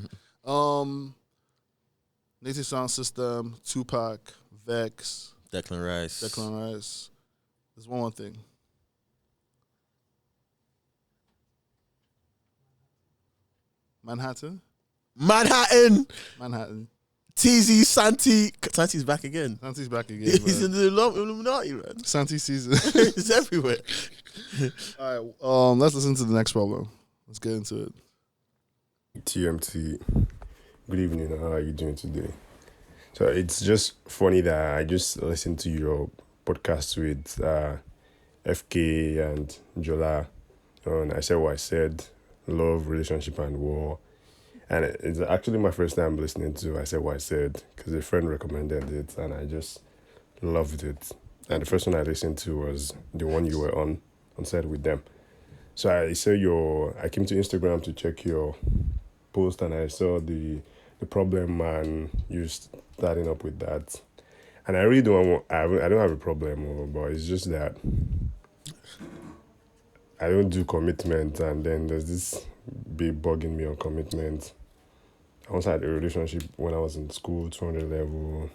S2: Native Sound System, Tupac, Vex,
S3: Declan Rice.
S2: Declan Rice. There's one more thing. Manhattan.
S3: TZ Santi. Santi's back again.
S2: Santi's back again.
S3: He's
S2: man.
S3: in the Illuminati, man.
S2: Santi season.
S3: He's everywhere.
S2: All right. Let's listen to the next problem. Let's get into it.
S6: TMT, good evening. How are you doing today? So it's just funny that I just listened to your podcast with FK and Jola, and I said what I said: love, relationship, and war. And it's actually my first time listening to I said what I said because a friend recommended it, and I just loved it. And the first one I listened to was the one you were on set with them. So I came to Instagram to check your post, and I saw the problem, and you starting up with that. And I really I don't have a problem, but it's just that I don't do commitment, and then there's this big bugging me on commitment. I once had a relationship when I was in school, 200 level.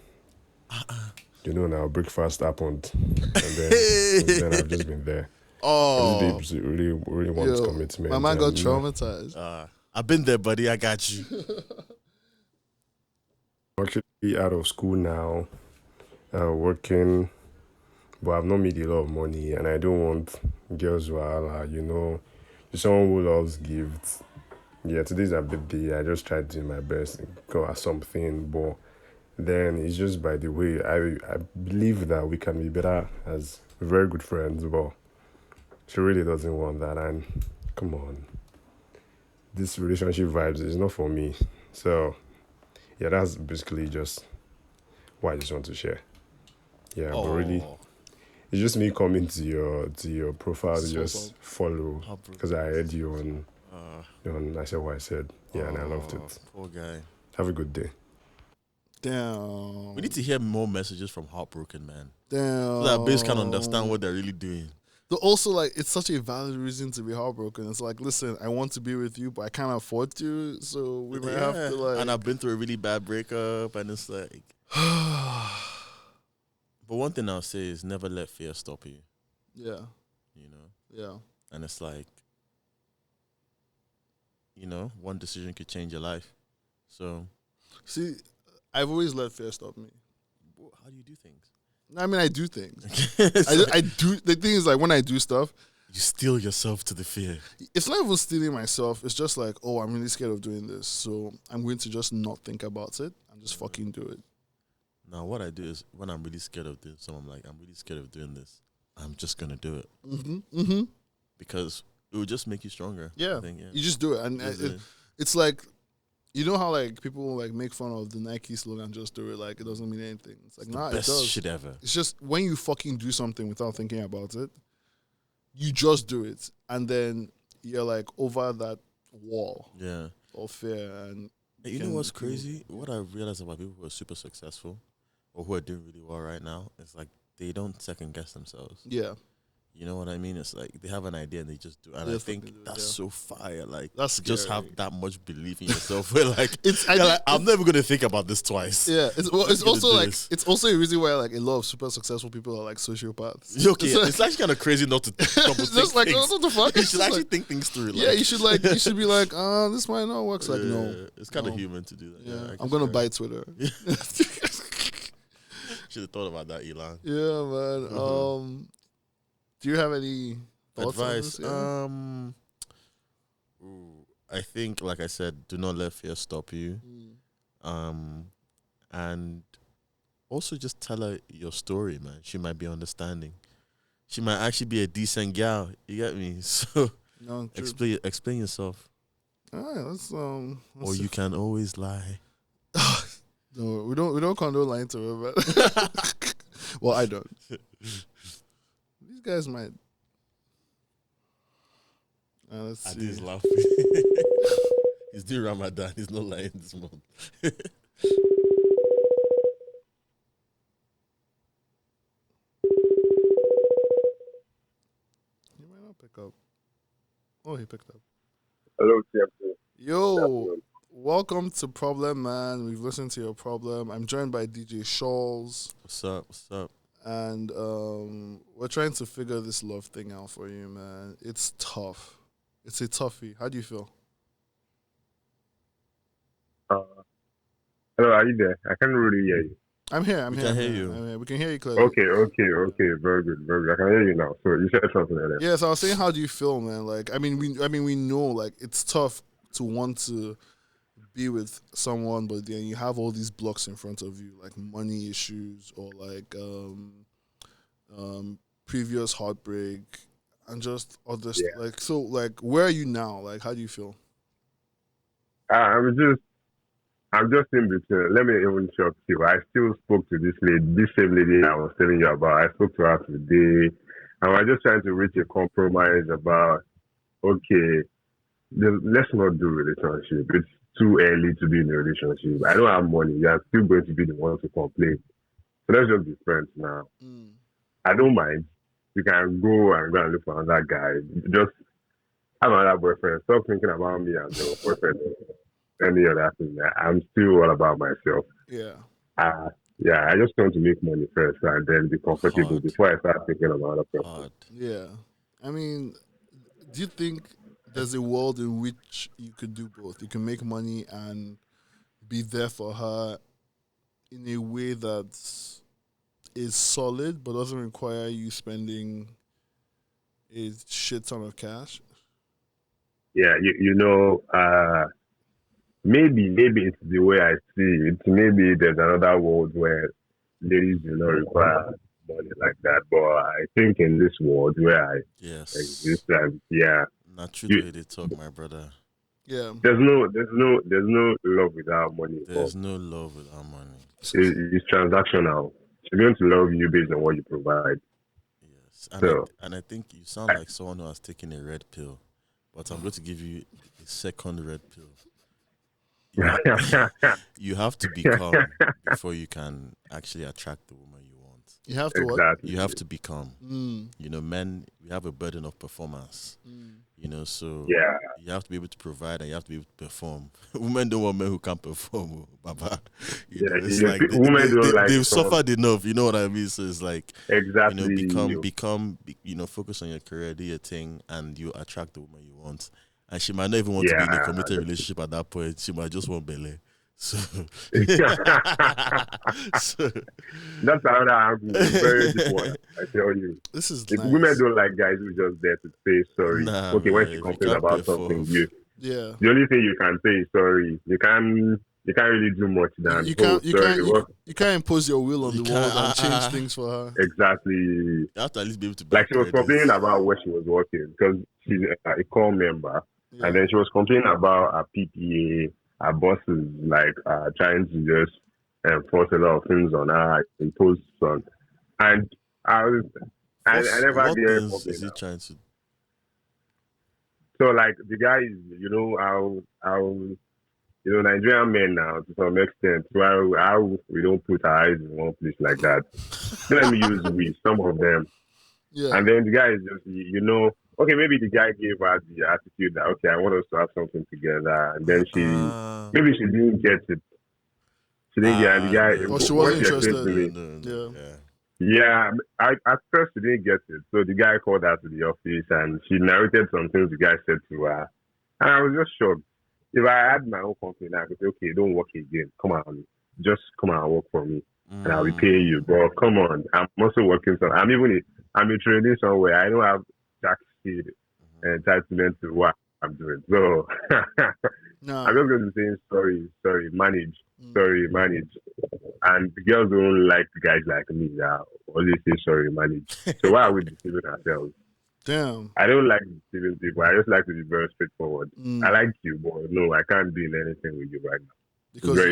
S6: You know, now breakfast happened, and then since then I've just been there.
S3: Oh,
S6: This babe really wants commitment.
S2: My man got traumatized.
S3: I've been there, buddy. I got you.
S6: I'm actually out of school now, working, but I've not made a lot of money, and I don't want girls who are, you're someone who loves gifts. Yeah, today's a birthday. I just tried to do my best and go at something, but then it's just by the way. I believe that we can be better as very good friends, but she really doesn't want that, and come on. This relationship vibes is not for me. So, yeah, that's basically just what I just want to share. Yeah, but really, it's just me coming to your profile to just follow because I heard you on I said what I said. Yeah, and I loved it.
S3: Poor guy.
S6: Have a good day.
S2: Damn.
S3: We need to hear more messages from Heartbroken, man.
S2: Damn.
S3: So that base can understand what they're really doing.
S2: But also, like, it's such a valid reason to be heartbroken. It's like, listen, I want to be with you, but I can't afford to, so we might have to, like...
S3: And I've been through a really bad breakup, and it's like... But one thing I'll say is never let fear stop you.
S2: Yeah.
S3: You know?
S2: Yeah.
S3: And it's like, one decision could change your life. So...
S2: See, I've always let fear stop me.
S3: How do you do things?
S2: I mean, I do things. I do. The thing is, like, when I do stuff,
S3: you steel yourself to the fear.
S2: It's not even stealing myself. It's just like, oh, I'm really scared of doing this, so I'm going to just not think about it and just fucking do it.
S3: Now, what I do is when I'm really scared of doing something, I'm like, I'm really scared of doing this. I'm just gonna do it. Because it will just make you stronger.
S2: Yeah,
S3: I think, yeah.
S2: You just do it, and it's like. You know how like people like make fun of the Nike slogan, just do it, like it doesn't mean anything. It's like, nah, it does.
S3: Best shit ever.
S2: It's just when you fucking do something without thinking about it, you just do it. And then you're like over that wall of fear. And
S3: you know what's crazy? What I realized about people who are super successful or who are doing really well right now is like they don't second guess themselves.
S2: Yeah.
S3: You know what I mean? It's like they have an idea and they just do it. And I think that's so fire. Like,
S2: that's
S3: just have that much belief in yourself. Where like, I'm never going to think about this twice.
S2: Yeah. It's also like, it's also a reason why like a lot of super successful people are like sociopaths.
S3: Okay. It's actually kind of crazy not to double think
S2: just like,
S3: things.
S2: what the fuck?
S3: You should actually think things through. Like.
S2: Yeah, you should be like, this might not work. It's like, no.
S3: It's kind of human to do that.
S2: Yeah. I'm going to buy Twitter.
S3: Should have thought about that, Elon.
S2: Yeah, man. Do you have any
S3: advice?
S2: On this?
S3: I think, like I said, do not let fear stop you. And also just tell her your story, man. She might be understanding. She might actually be a decent gal. You get me? So explain yourself.
S2: All right, let's
S3: or you can always lie.
S2: No, we don't condone lying to her, but well, I don't. These guys might. Let's see.
S3: He's laughing. He's doing Ramadan. He's not lying this month.
S2: He might not pick up. Oh, he picked up.
S6: Hello, TMC.
S2: Yo, welcome to Problem Man. We've listened to your problem. I'm joined by DJ Sholz,
S3: What's up? What's up?
S2: and we're trying to figure this love thing out for you, man. It's tough. It's a toughie. How do you feel?
S7: Hello, are you there? I can't really hear you.
S2: I'm here.
S3: We can hear you.
S2: I'm here. We can hear you clearly.
S7: Okay. Very good, very good. I can hear you now. So you said something like that.
S2: Yeah, so I was saying, how do you feel, man? Like, we know, like, it's tough to want to be with someone, but then you have all these blocks in front of you, like money issues or like previous heartbreak and just other like. So, like, where are you now? Like, how do you feel?
S7: I'm just in between. Let me even shock you. I still spoke to this same lady I was telling you about. I spoke to her today, and we're just trying to reach a compromise about, okay, let's not do relationship. It's too early to be in a relationship. I don't have money. You're still going to be the one to complain. So let's just be friends now. I don't mind. You can go and look for another guy. Just have another boyfriend. Stop thinking about me as your boyfriend. Any other thing. I'm still all about myself.
S2: Yeah.
S7: I just want to make money first and then be comfortable before I start thinking about other person.
S2: Yeah. I mean, do you think there's a world in which you could do both? You can make money and be there for her in a way that is solid but doesn't require you spending a shit ton of cash?
S7: Yeah, maybe it's the way I see it. Maybe there's another world where ladies do not require money like that. But I think in this world where I exist, and
S3: not true the way they talk, my brother.
S2: Yeah,
S7: there's no love without money.
S3: There's no love without money.
S7: It's transactional. She's going to love you based on what you provide.
S3: Yes, and I think you sound like someone who has taken a red pill, but I'm going to give you a second red pill. You have to be calm before you can actually attract the woman you want.
S2: You have to
S7: exactly.
S3: You have to be calm. Men, we have a burden of performance. So you have to be able to provide and you have to be able to perform. Women don't want men who can't perform, Baba. It's like they've suffered enough. You know what I mean? So it's like become focus on your career, do your thing, and you attract the woman you want. And she might not even want to be in a committed relationship at that point. She might just want Bele. So
S7: that's another angle. Very deep one, I tell you.
S2: This is
S7: nice. Women don't like guys who just there to say sorry. When she complains about something, the only thing you can say is sorry. You can't really do much than
S2: you can't impose your will on the world and change things for her.
S7: Exactly.
S3: You have to at least be able to
S7: she was complaining about where she was working because she's a core member, and then she was complaining about her PPA. Our bosses trying to just enforce a lot of things on her, impose on, and I never did anything.
S3: Is he trying to?
S7: So the guy is Nigerian men now to some extent. How we don't put our eyes in one place like that. Let me use we some of them, and then the guy is just okay, maybe the guy gave her the attitude that, okay, I want us to have something together. And then maybe she didn't get it. She didn't get it. And the guy,
S2: she wasn't interested.
S7: Yeah, at first she didn't get it. So the guy called her to the office and she narrated some things the guy said to her. And I was just shocked. If I had my own company, I could say, okay, don't work again. Come on. Just come on and work for me. And I'll be paying you. But come on. I'm also working. I'm in training somewhere. I don't have tax entitlement to what I'm doing. So I'm just going to say sorry, manage. And the girls don't like guys like me that always say sorry, manage. So why are we deceiving ourselves?
S2: Damn.
S7: I don't like deceiving people. I just like to be very straightforward. I like you, but no, I can't be in anything with you right now.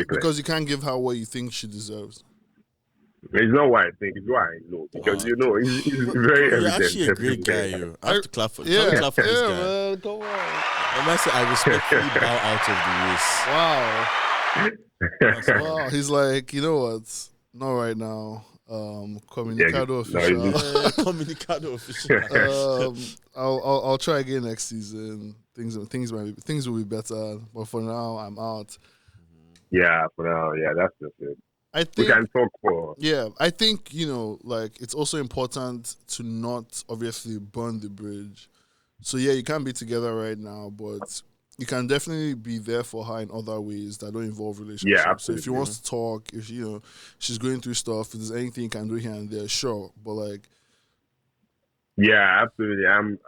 S2: Because you can't give her what you think she deserves.
S7: It's not what I think, it's what I know. Because he's very
S3: You're
S7: evident.
S3: actually a great guy, yo. I have to clap for this guy.
S2: Man, come on.
S3: I must say, I respectfully bow out of the race.
S2: Wow. Wow. He's like, you know what? Not right now. Comunicado official.
S3: Comunicado official.
S2: I'll try again next season. Things will be better, but for now I'm out.
S7: Yeah, for now, yeah, that's just it.
S2: I
S7: We
S2: think
S7: can talk for.
S2: yeah, I think like it's also important to not obviously burn the bridge. So yeah, you can't be together right now, but you can definitely be there for her in other ways that don't involve relationships.
S7: Yeah,
S2: So if you
S7: absolutely.
S2: want to talk, if she's going through stuff, if there's anything you can do here and there, sure. But like,
S7: Yeah, absolutely. I'm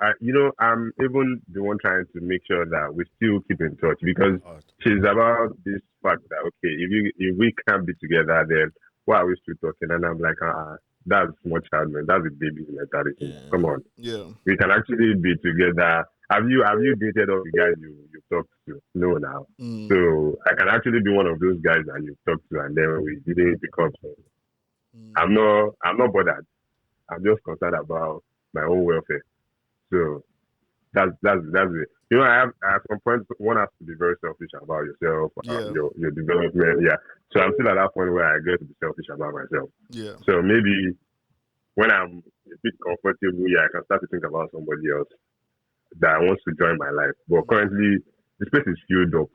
S7: even the one trying to make sure that we still keep in touch because she's about this fact that okay, if we can't be together, then why are we still talking? And I'm like, that's small child, man. That's a baby's mentality.
S3: Yeah.
S7: Come on,
S2: yeah,
S7: we can actually be together. Have you dated all the guys you talked to? No, now. So I can actually be one of those guys that you talked to, and then we didn't become friends. I'm not bothered. I'm just concerned about my own welfare. So that's it. At some point one has to be very selfish about yourself, your development. Yeah. So I'm still at that point where I get to be selfish about myself.
S2: yeah.
S7: So maybe when I'm a bit comfortable, I can start to think about somebody else that wants to join my life. But currently the space is filled up.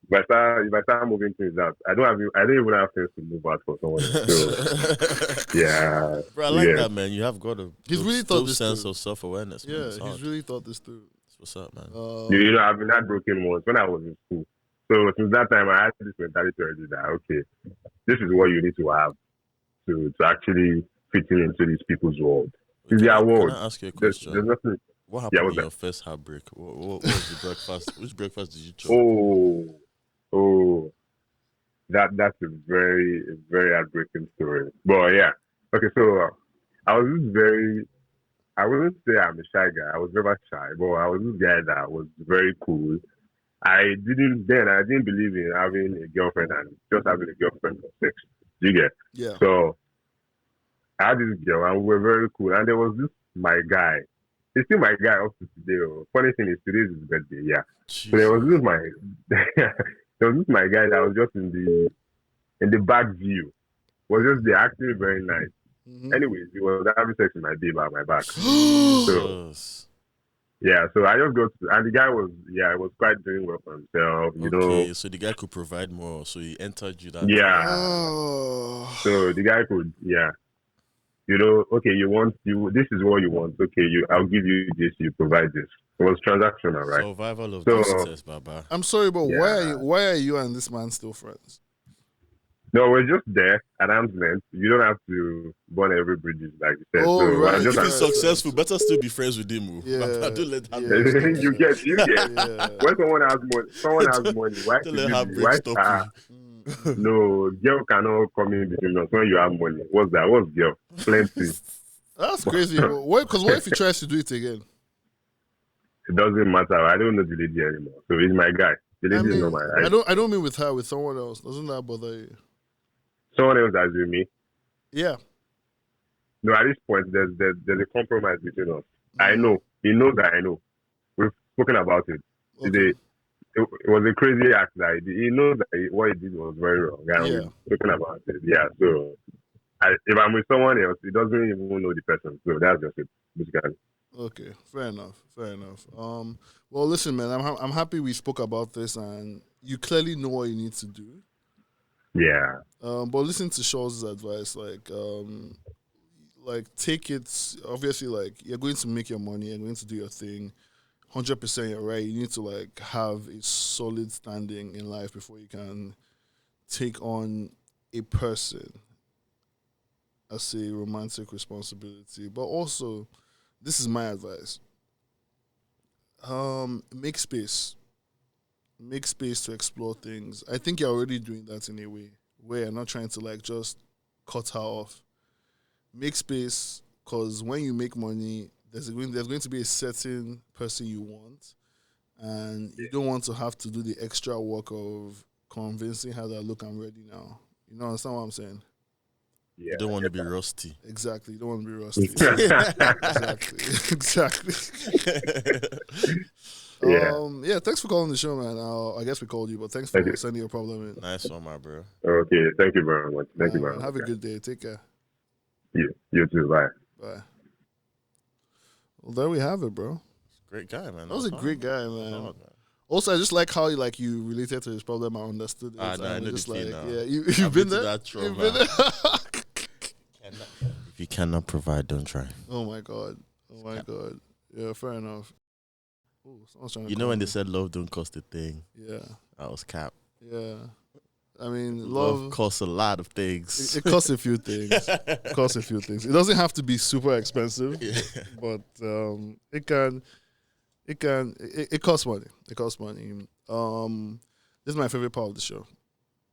S7: If I start moving things out, I don't even have things to move out for someone else. So yeah.
S3: Bro, I like that, man. You have got a
S2: He's really thought this
S3: sense
S2: through.
S3: of self-awareness.
S2: Yeah,
S3: Man. It's hard.
S2: he's really thought this through.
S3: What's up, man?
S7: I've been heartbroken once when I was in school. So since that time, I had this mentality already that okay, this is what you need to have to actually fit in into these people's world. It's their world.
S3: Can I ask you a question?
S7: There's nothing.
S3: What happened in your first heartbreak? What was the breakfast? Which breakfast did you choke?
S7: Oh, that's a very heartbreaking story. But yeah, okay. So I was just I wouldn't say I'm a shy guy. I was never shy, but I was this guy that was very cool. I didn't believe in having a girlfriend and just having a girlfriend for sex. You get?
S2: Yeah.
S7: So I had this girl and we were very cool. And there was this my guy. He's still my guy up to today. Funny thing is today is his birthday. Yeah.
S3: Jeez.
S7: So there was this my guy that was just in the back view. Was just there acting very nice. Anyways, he was having sex with my babe at my back. So yeah, so I just and the guy was quite doing well for himself,
S3: Okay, so the guy could provide more, so he entered you that.
S7: Yeah. So the guy could, okay, this is what you want. Okay, I'll give you this, you provide this. It was transactional, right?
S3: Survival of the fittest, Baba.
S2: I'm sorry, but why are you and this man still friends?
S7: No, we're just there at arm's length. You don't have to burn every bridge, like you said.
S2: Oh,
S7: so
S2: right.
S3: If he's successful, better still be friends with him.
S2: Yeah.
S3: Don't let that
S7: you get.
S2: Yeah.
S7: When someone has money, why
S3: don't
S7: should
S3: let
S7: you
S3: her
S7: be?
S3: break stop you.
S7: No, girl cannot come in between us when you have money. What's that? What's girl? Plenty.
S2: That's crazy. Because what if he tries to do it again?
S7: It doesn't matter. I don't know the lady anymore. So he's my guy. The lady is not my guy.
S2: I don't mean with her, with someone else. Doesn't that bother you?
S7: Someone else has with me.
S2: Yeah.
S7: No, at this point, there's a compromise between us. I know. He knows that I know. We've spoken about it.
S2: Okay.
S7: It was a crazy act that he did. He knows that what he did was very wrong. And we've spoken about it. Yeah, so if I'm with someone else, he doesn't even know the person. So that's just it, basically.
S2: Okay, fair enough. Well, listen, man, I'm happy we spoke about this, and you clearly know what you need to do.
S7: Yeah.
S2: But listen to Sholz's advice, like take it. Obviously, like you're going to make your money, you're going to do your thing. 100%, you're right. You need to like have a solid standing in life before you can take on a person as a romantic responsibility. But also, this is my advice. Make space. Make space to explore things. I think you're already doing that in a way where you're not trying to like just cut her off. Make space, because when you make money, there's going to be a certain person you want, and you don't want to have to do the extra work of convincing her that, look, I'm ready now. You know, understand what I'm saying?
S7: Yeah,
S3: you don't want to be rusty.
S2: Exactly. You don't want to be rusty. Exactly. Yeah, thanks for calling the show, man. I guess we called you, but thanks for sending your problem in.
S3: Nice one, my bro.
S7: Okay, thank you very much. Thank you very much.
S2: Have a good day. Take care.
S7: You too. Bye.
S2: Bye. Well, there we have it, bro.
S3: Great guy, man.
S2: That was a great guy, man.
S3: Hard, man.
S2: Also, I just like how you related to his problem. I understood it.
S3: I know
S2: just
S3: the now.
S2: Yeah, you've been there. You've been there.
S3: If you cannot provide, don't try.
S2: Oh my god. Yeah, fair enough. Ooh, someone's trying to
S3: You know when they said love don't cost a thing?
S2: Yeah.
S3: That was cap.
S2: Yeah. I mean,
S3: love costs a lot of things.
S2: It costs a few things. It doesn't have to be super expensive, but it costs money. It costs money. This is my favorite part of the show.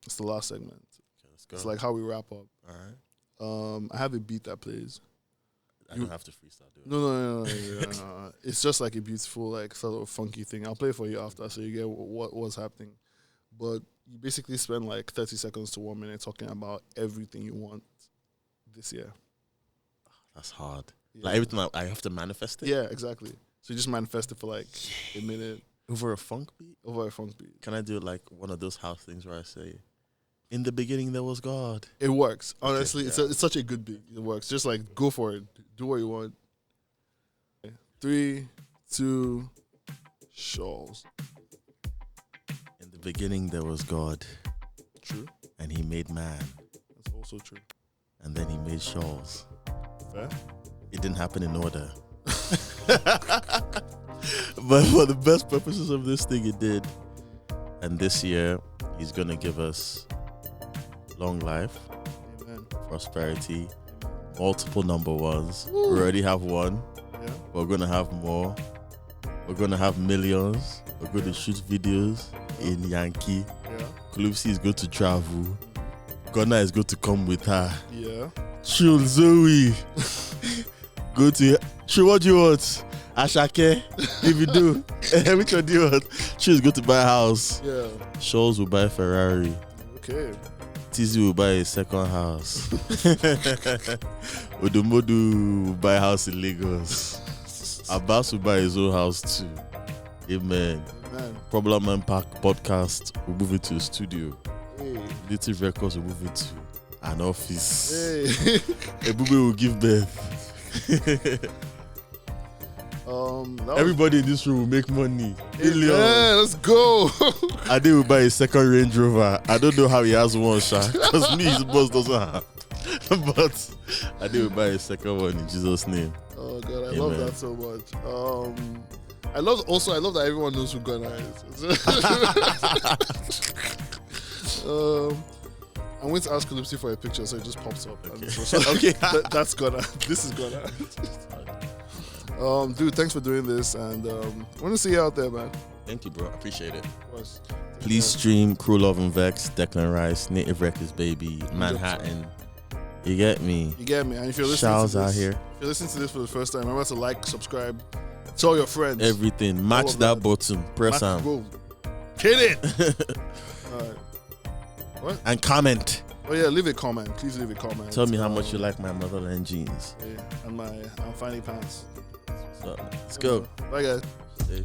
S2: It's the last segment.
S3: Okay, let's go.
S2: It's like how we wrap up.
S3: All right.
S2: I have a beat that plays.
S3: I don't have to freestyle, do it.
S2: No. It's just like a beautiful, like sort of funky thing. I'll play it for you after, so you get what's happening. But you basically spend like 30 seconds to 1 minute talking about everything you want this year.
S3: That's hard.
S2: Yeah.
S3: Like everything I have to manifest it?
S2: Yeah, exactly. So you just manifest it for like a minute.
S3: Over a funk beat?
S2: Over a funk beat.
S3: Can I do like one of those house things where I say, in the beginning there was God?
S2: It works. Honestly,
S3: Okay,
S2: it's such a good beat. It works. Just like go for it. Do what you want. 3, 2, Sholz.
S3: In the beginning there was God.
S2: True.
S3: And he made man.
S2: That's also true.
S3: And then he made Sholz.
S2: Fair.
S3: It didn't happen in order. But for the best purposes of this thing, it did. And this year, he's going to give us long life,
S2: Amen.
S3: prosperity, multiple number ones.
S2: Woo.
S3: We already have one.
S2: Yeah.
S3: We're going to have more. We're going to have millions. We're going to shoot videos in Yankee.
S2: Yeah.
S3: Kulupsi is going to travel. Ghana is going to come with her.
S2: Yeah.
S3: Chill Zoe. Go to. Chill, what do you want? Ashake, if you do, which one do you want? She's going to buy a house.
S2: Yeah.
S3: Sholz will buy a Ferrari.
S2: Okay.
S3: Tizi will buy a second house. Odomodu will buy a house in Lagos. Abbas will buy his own house too. Amen. Problem Man Park podcast will move into a studio.
S2: Hey.
S3: Native Records will move into an office.
S2: Hey.
S3: Ebube will give birth. Everybody in this room will make money.
S2: Yeah, let's go.
S3: Ade will buy a second Range Rover. I don't know how he has one, because me, his boss doesn't have. But Ade will buy a second one in Jesus' name.
S2: Oh God, I
S3: Amen.
S2: love that so much. I love that everyone knows who Ghana is. I'm going to ask Kulupsi for a picture, so it just pops up.
S3: Okay.
S2: Okay. That's Ghana. This is Ghana. Dude, thanks for doing this, and I want to see you out there, man.
S3: Thank you, bro. Appreciate it.
S2: Of course.
S3: Please stream Crew Love and Vex, Declan Rice, Native Records, baby, Manhattan. You get me?
S2: You get me. And if you're listening
S3: Shouts
S2: to this,
S3: out here.
S2: if you're listening to this for the first time, remember to like, subscribe, tell your friends.
S3: Everything. Match that button. Press on.
S2: Go. Hit it. All right. What?
S3: And comment.
S2: Oh yeah, leave a comment. Please leave a comment.
S3: Tell me how much you like my motherland jeans.
S2: Yeah, and my fanny pants.
S3: So, let's go.
S2: Bye guys.
S3: Safe.